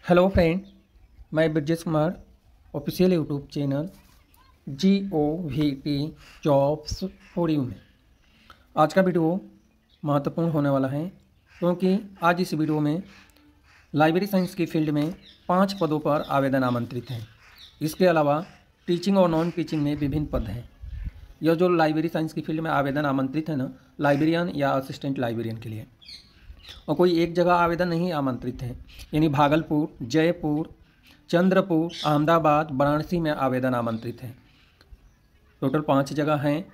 Hello friend, मैं Brajesh Kumar official YouTube channel GOVT jobs for you में आज का वीडियो महत्वपूर्ण होने वाला है, क्योंकि आज इस वीडियो में लाइब्रेरी साइंस की फील्ड में 5 पदों पर आवेदन आमंत्रित हैं। इसके अलावा टीचिंग और नॉन टीचिंग में विभिन्न पद हैं। यह जो लाइब्रेरी साइंस की फील्ड में आवेदन आमंत्रित है ना, लाइब्रेरियन या असिस्टेंट लाइब्रेरियन के लिए, और कोई एक जगह आवेदन नहीं आमंत्रित है। यानी भागलपुर, जयपुर, चंद्रपुर, अहमदाबाद, वाराणसी में आवेदन आमंत्रित हैं। टोटल 5 जगह हैं।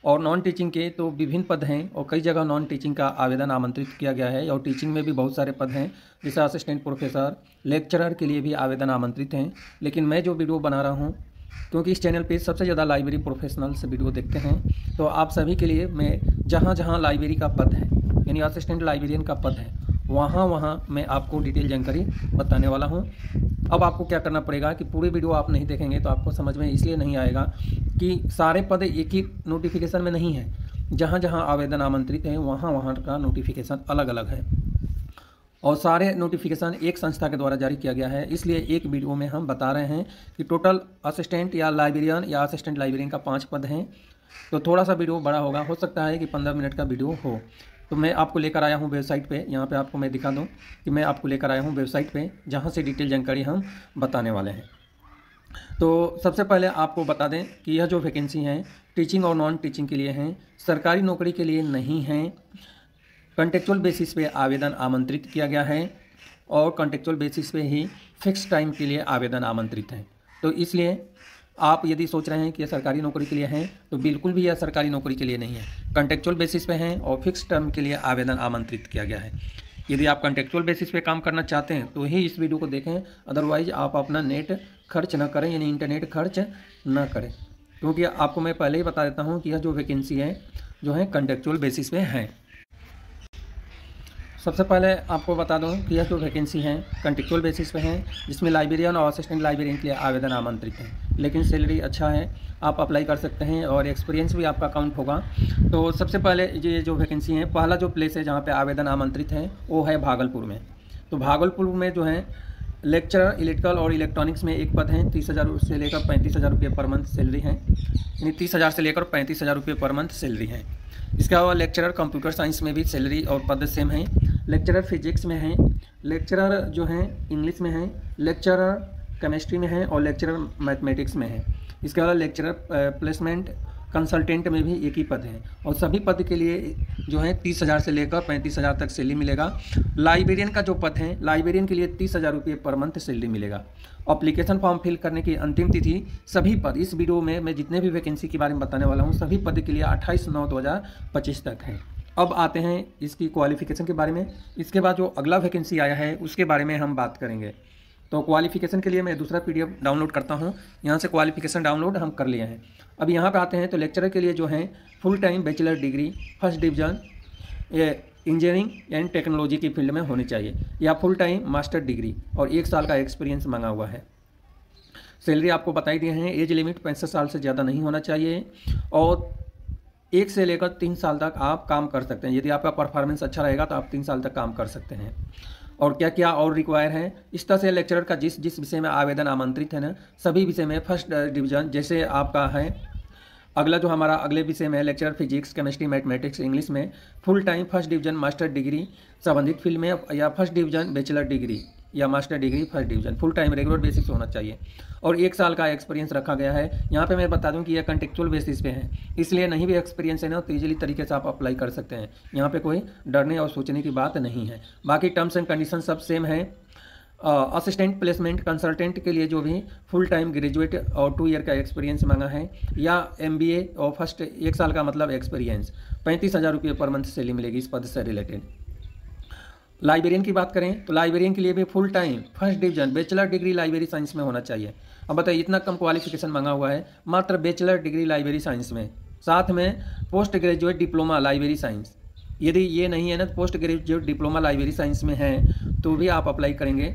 और नॉन टीचिंग के तो विभिन्न पद हैं और कई जगह नॉन टीचिंग का आवेदन आमंत्रित किया गया है। और टीचिंग में भी बहुत सारे पद हैं, जैसे असिस्टेंट प्रोफेसर, लेक्चरर के लिए भी आवेदन आमंत्रित हैं। लेकिन मैं जो वीडियो बना रहा हूँ, क्योंकि इस चैनल पे सबसे ज़्यादा लाइब्रेरी प्रोफेशनल्स वीडियो देखते हैं, तो आप सभी के लिए मैं जहाँ जहाँ लाइब्रेरी का पद है, यानी असिस्टेंट लाइब्रेरियन का पद है, वहाँ मैं आपको डिटेल जानकारी बताने वाला हूँ। अब आपको क्या करना पड़ेगा कि पूरी वीडियो आप नहीं देखेंगे तो आपको समझ में इसलिए नहीं आएगा कि सारे पद एक ही नोटिफिकेशन में नहीं है। जहाँ जहाँ आवेदन आमंत्रित हैं वहाँ का नोटिफिकेशन अलग अलग है, और सारे नोटिफिकेशन एक संस्था के द्वारा जारी किया गया है। इसलिए एक वीडियो में हम बता रहे हैं कि टोटल असिस्टेंट या लाइब्रेरियन या असिस्टेंट लाइब्रेरियन का 5 पद हैं। तो थोड़ा सा वीडियो बड़ा होगा, हो सकता है कि 15 मिनट का वीडियो हो। तो मैं आपको लेकर आया हूँ वेबसाइट पे, यहाँ पे आपको मैं दिखा दूँ कि मैं आपको लेकर आया हूँ वेबसाइट पे, जहाँ से डिटेल जानकारी हम बताने वाले हैं। तो सबसे पहले आपको बता दें कि यह जो वैकेंसी हैं टीचिंग और नॉन टीचिंग के लिए हैं, सरकारी नौकरी के लिए नहीं हैं। कॉन्ट्रेक्चुअल बेसिस पे आवेदन आमंत्रित किया गया है और कॉन्ट्रेक्चुअल बेसिस पे ही फिक्स टाइम के लिए आवेदन आमंत्रित हैं। तो इसलिए आप यदि सोच रहे हैं कि यह सरकारी नौकरी के लिए हैं, तो बिल्कुल भी यह सरकारी नौकरी के लिए नहीं है। कॉन्ट्रेक्चुअल बेसिस पे हैं और फिक्स टर्म के लिए आवेदन आमंत्रित किया गया है। यदि आप कॉन्ट्रेक्चुअल बेसिस पे काम करना चाहते हैं तो ही इस वीडियो को देखें, अदरवाइज आप अपना नेट खर्च ना करें, यानी इंटरनेट खर्च ना करें। क्योंकि आपको मैं पहले ही बता देता हूँ कि यह जो वैकेंसी है जो है कॉन्ट्रेक्चुअल बेसिस पे हैं। सबसे पहले आपको बता दूं कि यह जो वैकेंसी हैं कॉन्ट्रेक्चुअल बेसिस पे हैं, जिसमें लाइब्रेरियन और असिस्टेंट लाइब्रेरियन के लिए आवेदन आमंत्रित हैं। लेकिन सैलरी अच्छा है, आप अप्लाई कर सकते हैं और एक्सपीरियंस भी आपका काउंट होगा। तो सबसे पहले ये जो वैकेंसी हैं, पहला जो प्लेस है जहाँ पे आवेदन आमंत्रित है वो है भागलपुर में। तो भागलपुर में जो है लेक्चरर इलेक्ट्रिकल और इलेक्ट्रॉनिक्स में एक पद हैं, 30,000 से लेकर 35,000 रुपये पर मंथ सैलरी है। यानी 30,000 से लेकर 35,000 रुपये पर मंथ सैलरी है। इसके अलावा लेक्चरर कंप्यूटर साइंस में भी सैलरी और पद सेम है। लेक्चरर फिजिक्स में है, लेक्चरर जो हैं इंग्लिश में है, लेक्चरर केमिस्ट्री में है और लेक्चरर मैथमेटिक्स में है। इसके अलावा लेक्चरर प्लेसमेंट कंसल्टेंट में भी एक ही पद है, और सभी पद के लिए जो है 30,000 से लेकर 35,000 तक सैलरी मिलेगा। लाइब्रेरियन का जो पद है, लाइब्रेरियन के लिए 30,000 रुपये पर मंथ सैलरी मिलेगा। एप्लीकेशन फॉर्म फिल करने की अंतिम तिथि सभी पद, इस वीडियो में मैं जितने भी वैकेंसी के बारे में बताने वाला हूँ सभी पद के लिए 28/9/2025 तक है। अब आते हैं इसकी क्वालिफिकेशन के बारे में। इसके बाद जो अगला वैकेंसी आया है उसके बारे में हम बात करेंगे। तो क्वालिफिकेशन के लिए मैं दूसरा PDF डाउनलोड करता हूँ, यहाँ से क्वालिफिकेशन डाउनलोड हम कर लिए हैं। अब यहाँ पे आते हैं तो लेक्चरर के लिए जो है full time bachelor degree first division engineering and technology की फील्ड में होनी चाहिए, या फुल टाइम मास्टर डिग्री और 1 साल का एक्सपीरियंस मांगा हुआ है। सैलरी आपको बताई दिए हैं, एज लिमिट 65 साल से ज़्यादा नहीं होना चाहिए, और 1 से लेकर 3 साल तक आप काम कर सकते हैं। यदि आपका परफॉर्मेंस अच्छा रहेगा तो आप 3 साल तक काम कर सकते हैं। और क्या क्या और रिक्वायर है, इस तरह से लेक्चरर का जिस जिस विषय में आवेदन आमंत्रित है ना, सभी विषय में फर्स्ट डिवीजन, जैसे आपका है अगला जो हमारा अगले विषय में lecturer physics chemistry mathematics English में full time first division master degree संबंधित फील्ड में, या फर्स्ट डिवीजन बैचलर डिग्री या master degree first division full time regular basis होना चाहिए, और 1 साल का एक्सपीरियंस रखा गया है। यहाँ पे मैं बता दूं कि यह कॉन्ट्रेक्चुअल बेसिस पे है, इसलिए नहीं भी एक्सपीरियंस है ना तो ईजिली तरीके से आप अप्लाई कर सकते हैं। यहाँ पे कोई डरने और सोचने की बात नहीं है। बाकी टर्म्स एंड कंडीशन सब सेम है। असिस्टेंट प्लेसमेंट कंसल्टेंट के लिए जो भी फुल टाइम ग्रेजुएट और 2 ईयर का एक्सपीरियंस मांगा है, या MBA और फर्स्ट 1 साल का मतलब एक्सपीरियंस, 35,000 रुपये पर मंथ सैलरी मिलेगी इस पद से रिलेटेड। लाइब्रेरियन की बात करें तो लाइब्रेरियन के लिए भी full time first division bachelor degree library science में होना चाहिए। अब बताइए इतना कम क्वालिफिकेशन मांगा हुआ है, मात्र बैचलर डिग्री लाइब्रेरी साइंस में, साथ में post graduate diploma library science. यदि ये नहीं है ना, post graduate diploma library science में है तो भी आप अप्लाई करेंगे।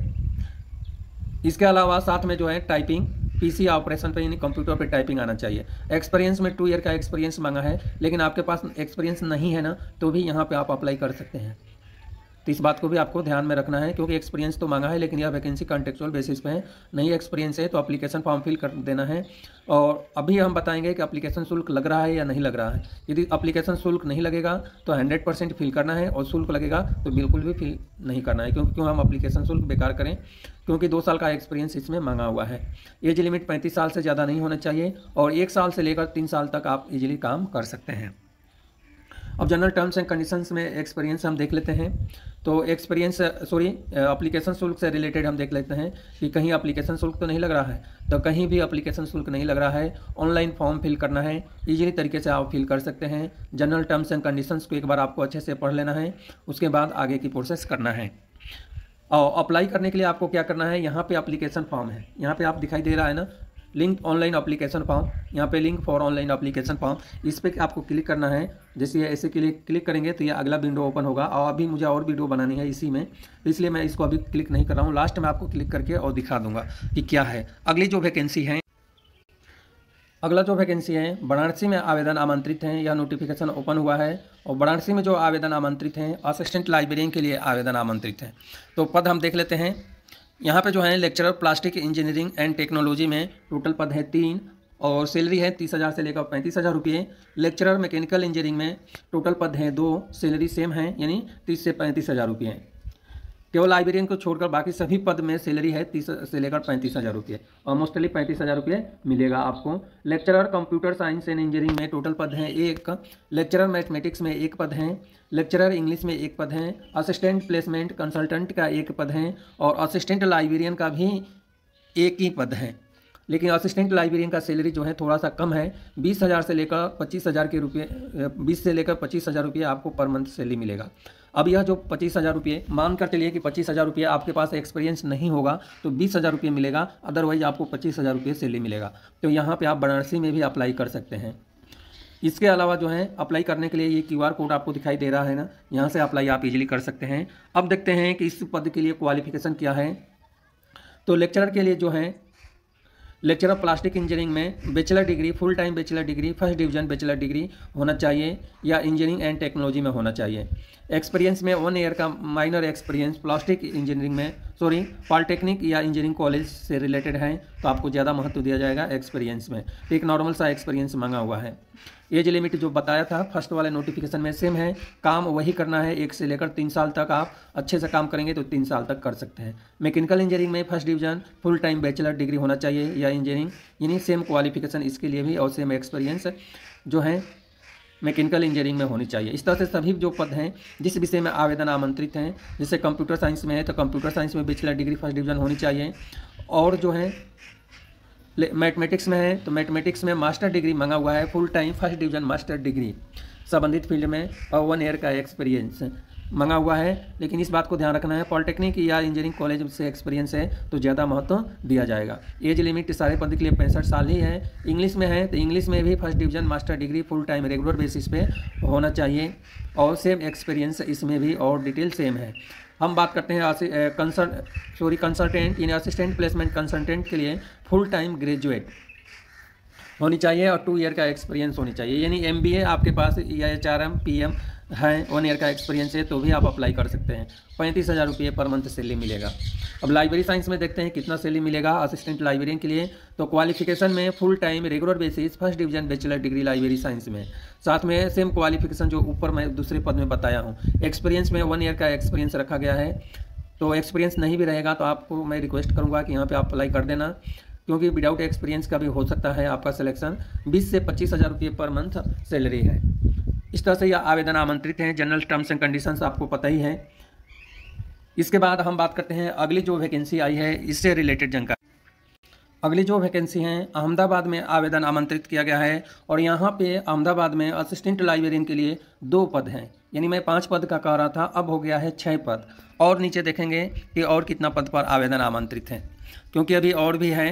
इसके अलावा साथ में जो है टाइपिंग PC ऑपरेशन पे, यानी कंप्यूटर पे टाइपिंग आना चाहिए। एक्सपीरियंस में 2 ईयर का एक्सपीरियंस मांगा है, लेकिन आपके पास एक्सपीरियंस नहीं है ना तो भी यहाँ पे आप अप्लाई कर सकते हैं। तो इस बात को भी आपको ध्यान में रखना है, क्योंकि एक्सपीरियंस तो मांगा है लेकिन यह वैकेंसी कॉन्ट्रेक्चुअल बेसिस पे है। नहीं एक्सपीरियंस है तो एप्लीकेशन फॉर्म फिल कर देना है। और अभी हम बताएंगे कि एप्लीकेशन शुल्क लग रहा है या नहीं लग रहा है। यदि एप्लीकेशन शुल्क नहीं लगेगा तो 100% फिल करना है, और शुल्क लगेगा तो बिल्कुल भी फिल नहीं करना है। क्योंकि क्यों हम एप्लीकेशन शुल्क बेकार करें, क्योंकि 2 साल का एक्सपीरियंस इसमें मांगा हुआ है। एज लिमिट 35 साल से ज़्यादा नहीं होना चाहिए, और 1 साल से लेकर 3 साल तक आप इजीली काम कर सकते हैं। अब जनरल टर्म्स एंड कंडीशंस में एक्सपीरियंस हम देख लेते हैं। तो एप्लीकेशन शुल्क से रिलेटेड हम देख लेते हैं कि कहीं एप्लीकेशन शुल्क तो नहीं लग रहा है। तो कहीं भी एप्लीकेशन शुल्क नहीं लग रहा है, ऑनलाइन फॉर्म फिल करना है, इजीली तरीके से आप फिल कर सकते हैं। जनरल टर्म्स एंड कंडीशंस को एक बार आपको अच्छे से पढ़ लेना है, उसके बाद आगे की प्रोसेस करना है। और अप्लाई करने के लिए आपको क्या करना है, यहाँ पे एप्लीकेशन फॉर्म है, यहाँ पे आप दिखाई दे रहा है ना, लिंक ऑनलाइन एप्लीकेशन फॉर्म, यहाँ पे link for online application form, इस पर आपको क्लिक करना है। जैसे ऐसे क्लिक करेंगे तो ये अगला विंडो ओपन होगा। और अभी मुझे और वीडियो बनानी है इसी में, इसलिए मैं इसको अभी क्लिक नहीं कर रहा हूँ। लास्ट में आपको क्लिक करके और दिखा दूंगा कि क्या है। अगला जो वैकेंसी है वाराणसी में आवेदन आमंत्रित हैं। यह नोटिफिकेशन ओपन हुआ है, और वाराणसी में जो आवेदन आमंत्रित हैं असिस्टेंट लाइब्रेरियन के लिए आवेदन आमंत्रित हैं। तो पद हम देख लेते हैं। यहाँ पे जो है lecturer plastic engineering and technology में टोटल पद है 3, और सैलरी है 30,000 से लेकर 35,000 रुपये। लेक्चरर मैकेनिकल इंजीनियरिंग में टोटल पद हैं 2, सैलरी सेम है यानी 30 से 35,000 रुपये। केवल लाइब्रेरियन को छोड़कर बाकी सभी पद में सैलरी है 30 से लेकर 35,000 रुपये, और मोस्टली 35,000 रुपये मिलेगा आपको। Lecturer computer science and engineering में टोटल पद हैं 1, लेक्चरर मैथमेटिक्स में 1 पद हैं, लेक्चरर इंग्लिश में 1 पद हैं, असिस्टेंट प्लेसमेंट कंसल्टेंट का 1 पद हैं, और असिस्टेंट लाइब्रेरियन का भी 1 ही पद है। लेकिन असिस्टेंट लाइब्रेरियन का सैलरी जो है थोड़ा सा कम है, 20,000 से लेकर 25,000 के रुपये, 20 से लेकर 25,000 रुपये आपको पर मंथ सैलरी मिलेगा। अब यह जो 25,000 रुपये, मान कर चलिए कि 25,000 रुपये आपके पास एक्सपीरियंस नहीं होगा तो 20,000 रुपये मिलेगा, अदरवाइज आपको 25,000 रुपये सैलरी मिलेगा। तो यहाँ पे आप वाराणसी में भी अप्लाई कर सकते हैं। इसके अलावा जो है अप्लाई करने के लिए ये QR कोड आपको दिखाई दे रहा है ना, यहाँ से अप्लाई आप इजीली कर सकते हैं। अब देखते हैं कि इस पद के लिए क्वालिफिकेशन क्या है। तो लेक्चरर के लिए जो है लेक्चरर प्लास्टिक इंजीनियरिंग में bachelor degree, full time bachelor degree, first division bachelor degree होना चाहिए, या इंजीनियरिंग एंड टेक्नोलॉजी में होना चाहिए। एक्सपीरियंस में 1 ईयर का माइनर एक्सपीरियंस प्लास्टिक इंजीनियरिंग में पॉलिटेक्निक या इंजीनियरिंग कॉलेज से रिलेटेड है तो आपको ज़्यादा महत्व दिया जाएगा एक्सपीरियंस में। तो एक नॉर्मल सा एक्सपीरियंस मांगा हुआ है। एज लिमिट जो बताया था फर्स्ट वाले नोटिफिकेशन में सेम है, काम वही करना है। 1 से लेकर 3 साल तक आप अच्छे से काम करेंगे तो 3 साल तक कर सकते हैं। मैकेनिकल इंजीनियरिंग में first division, full time bachelor degree होना चाहिए या इंजीनियरिंग, यानी सेम क्वालिफिकेशन इसके लिए भी और सेम एक्सपीरियंस जो है मैकेनिकल इंजीनियरिंग में होनी चाहिए। इस तरह से सभी जो पद हैं जिस विषय में आवेदन आमंत्रित हैं, जैसे कंप्यूटर साइंस में है तो कंप्यूटर साइंस में बैचलर डिग्री फर्स्ट डिवीजन होनी चाहिए, और जो है मैथमेटिक्स में है तो मैथमेटिक्स में मास्टर डिग्री मांगा हुआ है, full time first division master degree संबंधित फील्ड में, और 1 ईयर का एक्सपीरियंस मांगा हुआ है। लेकिन इस बात को ध्यान रखना है पॉलिटेक्निक या इंजीनियरिंग कॉलेज से एक्सपीरियंस है तो ज़्यादा महत्व दिया जाएगा। एज लिमिट सारे पद के लिए 65 साल ही है। इंग्लिश में है तो इंग्लिश में भी first division master degree full time regular basis पे होना चाहिए, और सेम एक्सपीरियंस इसमें भी और डिटेल सेम है। हम बात करते हैं कंसल्टेंट यानी असिस्टेंट प्लेसमेंट कंसल्टेंट के लिए फुल टाइम ग्रेजुएट होनी चाहिए और 2 ईयर का एक्सपीरियंस होनी चाहिए, यानी MBA आपके पास या HRM PM है, 1 ईयर का एक्सपीरियंस है तो भी आप अप्लाई कर सकते हैं। 35,000 रुपये पर मंथ सैलरी मिलेगा। अब लाइब्रेरी साइंस में देखते हैं कितना सैलरी मिलेगा असिस्टेंट लाइब्रेरियन के लिए। तो क्वालिफिकेशन में full time regular basis first division bachelor degree library science में, साथ में सेम क्वालिफिकेशन जो ऊपर मैं दूसरे पद में बताया हूँ। एक्सपीरियंस में 1 ईयर का एक्सपीरियंस रखा गया है। तो एक्सपीरियंस नहीं भी रहेगा तो आपको मैं रिक्वेस्ट करूँगा कि यहाँ पर आप अप्लाई कर देना, क्योंकि विदाउट एक्सपीरियंस का भी हो सकता है आपका सिलेक्शन। 20 से 25,000 रुपये पर मंथ सैलरी है। इस तरह से यह आवेदन आमंत्रित हैं। जनरल टर्म्स एंड कंडीशंस आपको पता ही है। इसके बाद हम बात करते हैं अगली जो वैकेंसी आई है इससे रिलेटेड जानकारी। अगली जो वैकेंसी हैं अहमदाबाद में आवेदन आमंत्रित किया गया है, और यहाँ पे अहमदाबाद में असिस्टेंट लाइब्रेरियन के लिए 2 पद हैं, यानी मैं 5 पद का कह रहा था, अब हो गया है 6 पद। और नीचे देखेंगे कि और कितना पद पर आवेदन आमंत्रित हैं, क्योंकि अभी और भी है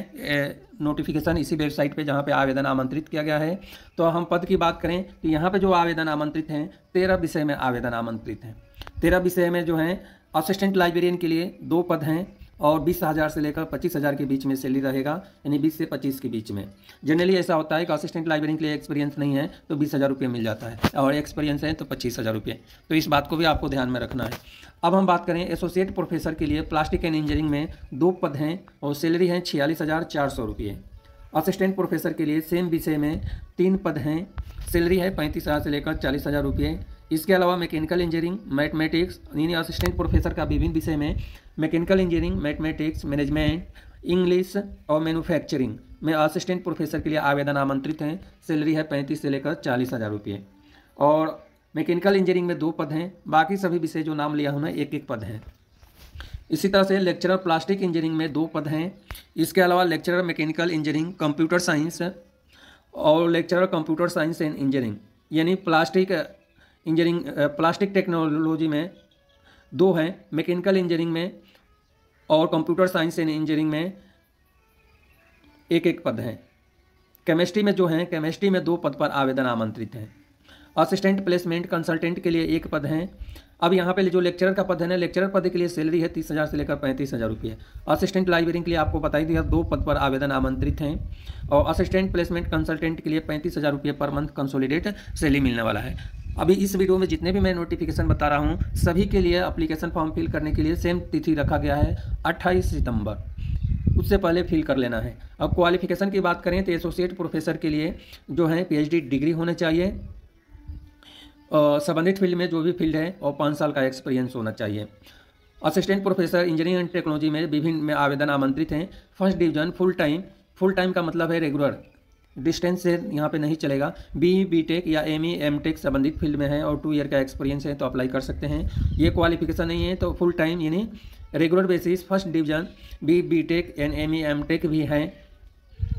नोटिफिकेशन इसी वेबसाइट पे जहाँ पे आवेदन आमंत्रित किया गया है। तो हम पद की बात करें तो यहाँ पे जो आवेदन आमंत्रित हैं 13 विषय में आवेदन आमंत्रित हैं। 13 विषय में जो हैं असिस्टेंट लाइब्रेरियन के लिए 2 पद हैं, और 20,000 से लेकर 25,000 के बीच में सैलरी रहेगा, यानी 20 से 25 के बीच में। जनरली ऐसा होता है कि असिस्टेंट लाइब्रेरियन के लिए एक्सपीरियंस नहीं है तो 20,000 रुपये मिल जाता है, और एक्सपीरियंस है तो 25,000 रुपये। तो इस बात को भी आपको ध्यान में रखना है। अब हम बात करें एसोसिएट प्रोफेसर के लिए प्लास्टिक एंड इंजीनियरिंग में 2 पद हैं और सैलरी है 46,400 रुपये। असिस्टेंट प्रोफेसर के लिए सेम विषय में 3 पद हैं, सैलरी है 35,000 से लेकर 40,000 रुपये। इसके अलावा मैकेनिकल इंजीनियरिंग, मैथमेटिक्स, यानी असिस्टेंट प्रोफेसर का विभिन्न विषय में mechanical engineering, mathematics, management, English और मैन्युफैक्चरिंग में असिस्टेंट प्रोफेसर के लिए आवेदन आमंत्रित हैं। सैलरी है 35 से लेकर 40,000 रुपये। और मैकेनिकल इंजीनियरिंग में 2 पद हैं, बाकी सभी विषय जो नाम लिया हूँ मैं 1-1 पद हैं। इसी तरह से लेक्चरर प्लास्टिक इंजीनियरिंग में 2 पद हैं। इसके अलावा lecturer mechanical engineering, computer science और lecturer computer science and engineering, यानी प्लास्टिक इंजीनियरिंग, प्लास्टिक टेक्नोलॉजी में 2 हैं, मैकेनिकल इंजीनियरिंग में और कंप्यूटर साइंस एंड इंजीनियरिंग में 1-1 पद हैं। केमिस्ट्री में जो हैं, केमिस्ट्री में 2 पद पर आवेदन आमंत्रित हैं। असिस्टेंट प्लेसमेंट कंसल्टेंट के लिए 1 पद हैं। अब यहाँ पे जो लेक्चरर का पद है ना, लेक्चरर पद के लिए सैलरी है 30,000 से लेकर 35,000 रुपये। असिस्टेंट लाइब्रेरियन के लिए आपको बता ही दिया 2 पद पर आवेदन आमंत्रित हैं। और असिस्टेंट प्लेसमेंट कंसल्टेंट के लिए 35,000 रुपये पर मंथ कंसोलिडेट सैलरी मिलने वाला है। अभी इस वीडियो में जितने भी मैं नोटिफिकेशन बता रहा हूँ सभी के लिए एप्लीकेशन फॉर्म फिल करने के लिए सेम तिथि रखा गया है 28 सितंबर, उससे पहले फिल कर लेना है। अब क्वालिफिकेशन की बात करें तो एसोसिएट प्रोफेसर के लिए जो है PhD डिग्री होना चाहिए, संबंधित फील्ड में जो भी फील्ड है, और 5 साल का एक्सपीरियंस होना चाहिए। Assistant professor engineering and technology में विभिन्न में आवेदन आमंत्रित हैं। फर्स्ट डिवीजन फुल टाइम का मतलब है रेगुलर, डिस्टेंस से यहाँ पे नहीं चलेगा। BTech या ME MTech संबंधित फील्ड में है और 2 ईयर का एक्सपीरियंस है तो अप्लाई कर सकते हैं। ये क्वालिफिकेशन नहीं है तो फुल टाइम यानी regular basis first division BTech and ME MTech भी हैं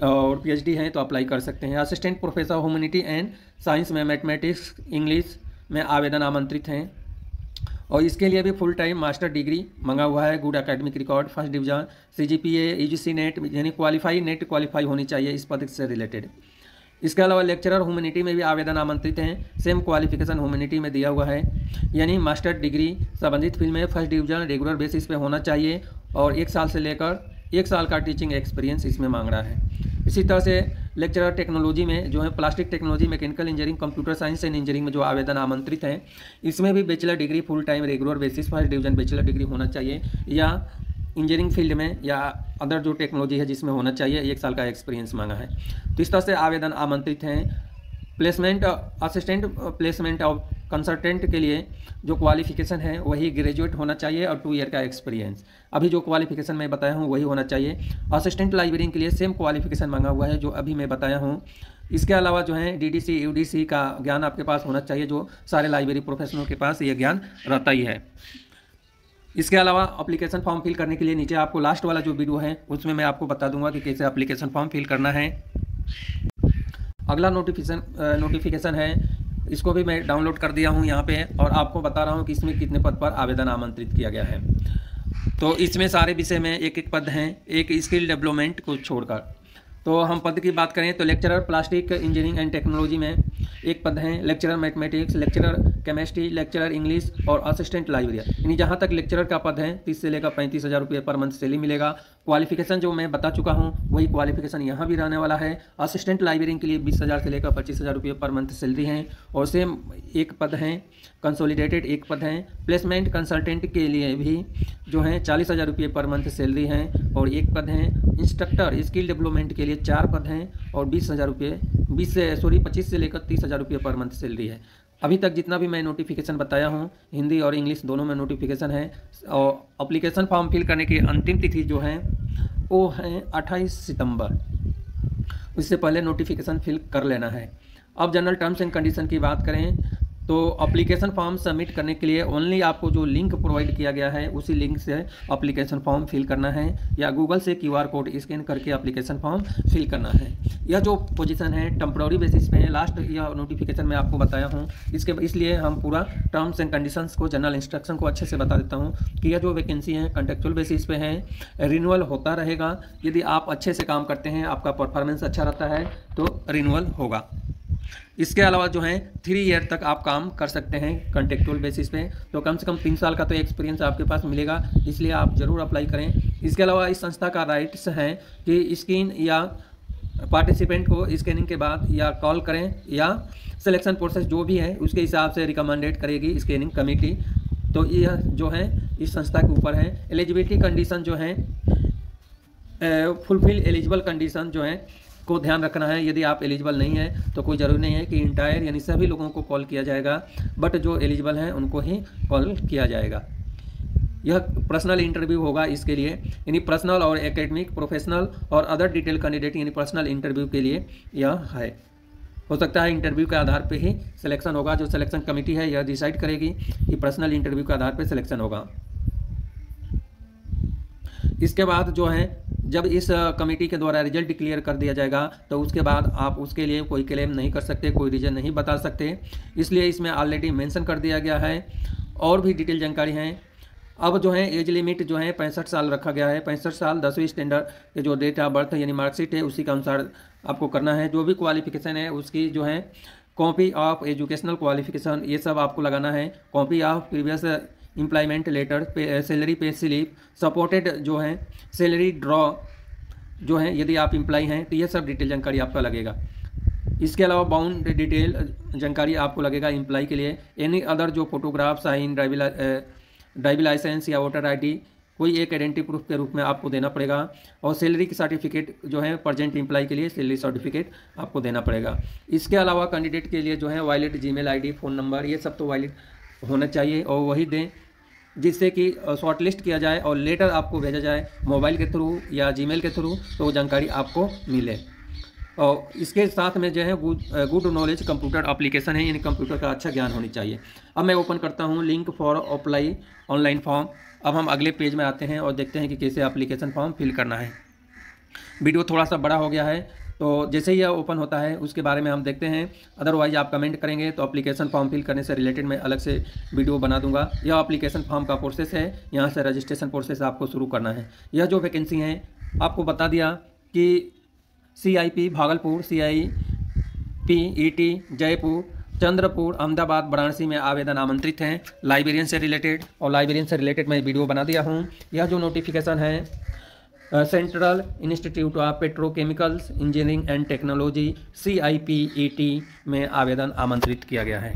और PhD हैं तो अप्लाई कर सकते हैं। Assistant professor humanity and science में मैथमेटिक्स, इंग्लिश में आवेदन आमंत्रित हैं और इसके लिए भी फुल टाइम मास्टर डिग्री मंगा हुआ है। Good academic record, first division, CGPA, UGC net यानी नेट क्वालिफाई होनी चाहिए इस पद से रिलेटेड। इसके अलावा लेक्चरर ह्यूमैनिटी में भी आवेदन आमंत्रित हैं। सेम क्वालिफिकेशन ह्यूमैनिटी में दिया हुआ है, यानी मास्टर डिग्री संबंधित फील्ड में फर्स्ट डिवीजन रेगुलर बेसिस पे होना चाहिए और 1 साल से लेकर 1 साल का टीचिंग एक्सपीरियंस इसमें मांग रहा है। इसी तरह से लेक्चरर टेक्नोलॉजी में जो है plastic technology, mechanical engineering, computer science and engineering में जो आवेदन आमंत्रित हैं इसमें भी bachelor degree full time regular basis first division bachelor degree होना चाहिए, या इंजीनियरिंग फील्ड में या अदर जो टेक्नोलॉजी है जिसमें होना चाहिए 1 साल का एक्सपीरियंस मांगा है। तो इस तरह से आवेदन आमंत्रित हैं। प्लेसमेंट असिस्टेंट प्लेसमेंट और कंसल्टेंट के लिए जो क्वालिफिकेशन है वही ग्रेजुएट होना चाहिए और 2 ईयर का एक्सपीरियंस। अभी जो क्वालिफिकेशन मैं बताया हूँ वही होना चाहिए। असिस्टेंट लाइब्रेरियन के लिए सेम क्वालिफिकेशन मांगा हुआ है जो अभी मैं बताया हूँ। इसके अलावा जो है DDC UDC का ज्ञान आपके पास होना चाहिए, जो सारे लाइब्रेरी प्रोफेशनल के पास ये ज्ञान रहता ही है। इसके अलावा एप्लीकेशन फॉर्म फिल करने के लिए नीचे आपको लास्ट वाला जो वीडियो है उसमें मैं आपको बता दूंगा कि कैसे एप्लीकेशन फॉर्म फिल करना है। अगला नोटिफिकेशन है, इसको भी मैं डाउनलोड कर दिया हूँ यहाँ पे और आपको बता रहा हूँ कि इसमें कितने पद पर आवेदन आमंत्रित किया गया है। तो इसमें सारे विषय में 1-1 पद हैं, एक स्किल डेवलपमेंट को छोड़कर। तो हम पद की बात करें तो lecturer plastic engineering and technology में 1 पद हैं, lecturer mathematics, lecturer chemistry, lecturer English और असिस्टेंट लाइब्रेरियन, यानी जहाँ तक लेक्चरर का पद है 30 से लेकर 35,000 रुपये पर मंथ सैलरी मिलेगा। क्वालिफिकेशन जो मैं बता चुका हूँ वही क्वालिफिकेशन यहाँ भी रहने वाला है। असिस्टेंट लाइब्रेरियन के लिए 20,000 से लेकर 25,000 रुपये पर मंथ सैलरी हैं और सेम 1 पद हैं, कंसोलिडेटेड 1 पद हैं। प्लेसमेंट कंसल्टेंट के लिए भी जो हैं 40,000 रुपये पर मंथ सैलरी हैं और 1 पद हैं। इंस्ट्रक्टर स्किल डेवलपमेंट के लिए 4 पद हैं और 20,000 रुपये 25 से लेकर 30,000 रुपये पर मंथ सैलरी है। अभी तक जितना भी मैं नोटिफिकेशन बताया हूँ हिंदी और इंग्लिश दोनों में नोटिफिकेशन है और एप्लीकेशन फॉर्म फिल करने की अंतिम तिथि जो है वो है 28 सितंबर। इससे पहले नोटिफिकेशन फिल कर लेना है। अब जनरल टर्म्स एंड कंडीशन की बात करें तो एप्लीकेशन फॉर्म सबमिट करने के लिए ओनली आपको जो लिंक प्रोवाइड किया गया है उसी लिंक से एप्लीकेशन फॉर्म फिल करना है या गूगल से QR कोड स्कैन करके एप्लीकेशन फॉर्म फिल करना है। यह जो पोजीशन है टेम्प्रोरी बेसिस पे है। लास्ट यह नोटिफिकेशन में आपको बताया हूँ, इसलिए हम पूरा टर्म्स एंड कंडीशंस को, जनरल इंस्ट्रक्शन को अच्छे से बता देता हूँ कि यह जो वैकेंसी है कॉन्ट्रेक्चुअल बेसिस पे है, रिन्यूअल होता रहेगा। यदि आप अच्छे से काम करते हैं, आपका परफॉर्मेंस अच्छा रहता है तो रिन्यूअल होगा। इसके अलावा जो है 3 ईयर तक आप काम कर सकते हैं कॉन्ट्रेक्चुअल बेसिस पे, तो कम से कम 3 साल का तो एक्सपीरियंस आपके पास मिलेगा, इसलिए आप ज़रूर अप्लाई करें। इसके अलावा इस संस्था का राइट्स है कि स्क्रीन या पार्टिसिपेंट को स्कैनिंग के बाद या कॉल करें या सिलेक्शन प्रोसेस जो भी है उसके हिसाब से रिकमेंडेड करेगी स्कैनिंग कमेटी। तो यह जो है इस संस्था के ऊपर है। एलिजिबिलिटी कंडीशन जो है फुलफिल एलिजिबल कंडीशन जो है को ध्यान रखना है। यदि आप एलिजिबल नहीं है तो कोई ज़रूरी नहीं है कि इंटायर यानी सभी लोगों को कॉल किया जाएगा, बट जो एलिजिबल हैं उनको ही कॉल किया जाएगा। यह पर्सनल इंटरव्यू होगा इसके लिए, यानी पर्सनल और एकेडमिक प्रोफेशनल और अदर डिटेल कैंडिडेट यानी पर्सनल इंटरव्यू के लिए यह है। हो सकता है इंटरव्यू के आधार पे ही सिलेक्शन होगा, जो सिलेक्शन कमेटी है यह डिसाइड करेगी कि पर्सनल इंटरव्यू के आधार पे सिलेक्शन होगा। इसके बाद जो है जब इस कमेटी के द्वारा रिजल्ट डिक्लेयर कर दिया जाएगा तो उसके बाद आप उसके लिए कोई क्लेम नहीं कर सकते, कोई रीजन नहीं बता सकते, इसलिए इसमें ऑलरेडी मेंशन कर दिया गया है। और भी डिटेल जानकारी है। अब जो है एज लिमिट जो है 65 साल रखा गया है। 65 साल 10वीं स्टैंडर्ड के जो डेट ऑफ बर्थ यानी मार्कशीट है उसी के अनुसार आपको करना है। जो भी क्वालिफिकेशन है उसकी जो है कॉपी ऑफ एजुकेशनल क्वालिफिकेशन ये सब आपको लगाना है। Copy of previous employment letter, salary pay slip, supported जो है सैलरी ड्रॉ जो है यदि आप एम्प्लॉय हैं तो ये सब डिटेल जानकारी आपका लगेगा। इसके अलावा बाउंड डिटेल जानकारी आपको लगेगा एम्प्लॉय के लिए। एनी अदर जो फोटोग्राफ, साइन, ड्राइविंग लाइसेंस या वोटर आईडी कोई एक आइडेंटिटी प्रूफ के रूप में आपको देना पड़ेगा। और सैलरी की सर्टिफिकेट जो है प्रेजेंट एम्प्लॉय के लिए सैलरी सर्टिफिकेट आपको देना पड़ेगा। इसके अलावा कैंडिडेट के लिए जो है valid Gmail ID, phone number ये सब तो वैलिड होना चाहिए और वही दें जिससे कि शॉर्टलिस्ट किया जाए और लेटर आपको भेजा जाए मोबाइल के थ्रू या जीमेल के थ्रू, तो वो जानकारी आपको मिले। और इसके साथ में जो है गुड नॉलेज कंप्यूटर एप्लीकेशन है, यानी कंप्यूटर का अच्छा ज्ञान होनी चाहिए। अब मैं ओपन करता हूँ link for apply online form. अब हम अगले पेज में आते हैं और देखते हैं कि कैसे एप्लीकेशन फॉर्म फिल करना है। वीडियो थोड़ा सा बड़ा हो गया है, तो जैसे ही यह ओपन होता है उसके बारे में हम देखते हैं। अदरवाइज आप कमेंट करेंगे तो एप्लीकेशन फॉर्म फिल करने से रिलेटेड मैं अलग से वीडियो बना दूंगा। यह एप्लीकेशन फॉर्म का प्रोसेस है, यहाँ से रजिस्ट्रेशन प्रोसेस आपको शुरू करना है। यह जो वैकेंसी है आपको बता दिया कि CIP Bhagalpur, CIP ET Jaipur, Chandrapur, Ahmedabad, Varanasi में आवेदन आमंत्रित हैं लाइब्रेरियन से रिलेटेड। और लाइब्रेरियन से रिलेटेड मैं वीडियो बना दिया हूँ। यह जो नोटिफिकेशन है central institute of petrochemicals engineering and technology CIP ET में आवेदन आमंत्रित किया गया है।